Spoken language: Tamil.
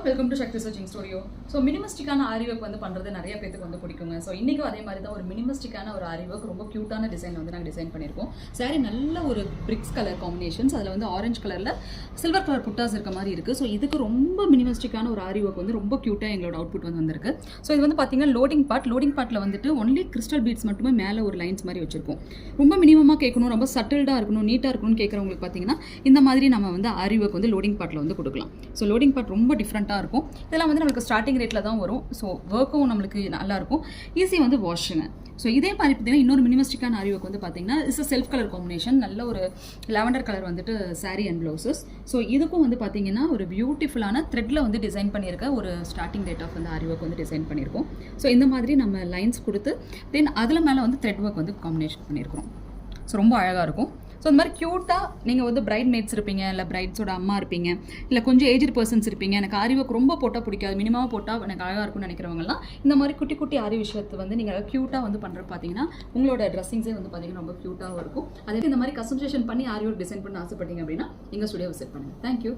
Welcome to Shakti searching studio. So மினிமஸ்டிக்கான ஆரி ஒர்க் வந்து பண்ணுறது நிறைய பேருக்கு வந்து பிடிக்குங்க. ஸோ இன்றைக்கும் அதே மாதிரி தான் ஒரு மினிமஸ்டிக்கான ஒரு ஆரி ஒர்க் ரொம்ப க்யூட்டான டிசைன் வந்து நாங்கள் டிசைன் பண்ணியிருக்கோம். சாரி நல்ல ஒரு பிரிக்ஸ் கலர் காம்பினேஷன்ஸ், அதில் வந்து ஆரஞ்சு கலரில் சில்வர் கலர் புட்டாஸ் இருக்க மாதிரி இருக்குது. ஸோ இதுக்கு ரொம்ப மினிமஸ்டிக்கான ஒரு ஆரி ஒர்க் வந்து ரொம்ப க்யூட்டாக எங்களோட அவுட்புட் வந்து வந்திருக்கு. ஸோ இது வந்து பார்த்தீங்கன்னா லோடிங் பார்ட்டில் வந்துட்டு ஒன்லி கிறிஸ்டல் பீட்ஸ் மட்டுமே மேலே ஒரு லைன்ஸ் மாதிரி வச்சிருக்கோம். ரொம்ப மினிமமாக கேட்கணும், ரொம்ப சட்டில்டாக இருக்கணும், நீட்டாக இருக்கணும்னு கேட்குறவங்களுக்கு பார்த்தீங்கன்னா இந்த மாதிரி நம்ம வந்து ஆரி ஒர்க் வந்து லோடிங் பார்ட்டில் வந்து கொடுக்கலாம். ஸோ லோடிங் பார்ட் ரொம்ப டிஃப்ரெண்ட்டாக இருக்கும். இதெல்லாம் வந்து நம்மளுக்கு ஸ்டார்டிங் ரேட்டில் தான் வரும். ஸோ ஒர்க்கும் நம்மளுக்கு நல்லாயிருக்கும், ஈஸி வந்து வாஷுங்க. ஸோ இதே மாதிரி பார்த்தீங்கன்னா இன்னொரு மினிமஸ்டிக்கான ஆரி ஒர்க் வந்து பார்த்தீங்கன்னா இட்ஸ் செல்ஃப் கலர் காம்பினேஷன், நல்ல ஒரு லாவெண்டர் கலர் வந்துட்டு சாரீ அண்ட் ப்ளவுசஸ். ஸோ இதுக்கும் வந்து பார்த்தீங்கன்னா ஒரு பியூட்டிஃபுல்லான த்ரெட்டில் வந்து டிசைன் பண்ணியிருக்க ஒரு ஸ்டார்டிங் ரேட் ஆஃப் வந்து ஆரி ஒர்க் வந்து டிசைன் பண்ணியிருக்கோம். ஸோ இந்த மாதிரி நம்ம லைன்ஸ் கொடுத்து தென் அதில் மேலே வந்து த்ரெட் ஒர்க் வந்து காம்பினேஷன் பண்ணியிருக்கிறோம். ஸோ ரொம்ப அழகாக இருக்கும். ஸோ இந்த மாதிரி க்யூட்டாக நீங்கள் வந்து பிரைட் மேட்ஸ் இருப்பீங்க, இல்லை பிரைட்ஸோட அம்மா இருப்பீங்க, இல்லை கொஞ்சம் ஏஜ்டு பர்சன்ஸ் இருப்பீங்க, எனக்கு ஆரி ஒர்க் ரொம்ப போட்டால் பிடிக்காது, மினிமமாக போட்டால் எனக்கு அழகாக இருக்கும்னு நினைக்கிறவங்கலாம் இந்த மாதிரி குட்டி குட்டி ஆரி விஷயத்தை வந்து நீங்கள் க்யூட்டாக வந்து பண்ணுற பார்த்தீங்கன்னா உங்களோட ட்ரெஸ்ஸிங்ஸே வந்து பார்த்தீங்கன்னா ரொம்ப க்யூட்டாகவும் இருக்கும். அதே இந்த மாதிரி கஸ்டமைசேஷன் பண்ணி ஆரி ஒர்க் டிசைன் பண்ண ஆசைப்பட்டீங்க அப்படின்னா எங்கள் ஸ்டுடியோ விசிட் பண்ணுங்கள். தேங்க்யூ.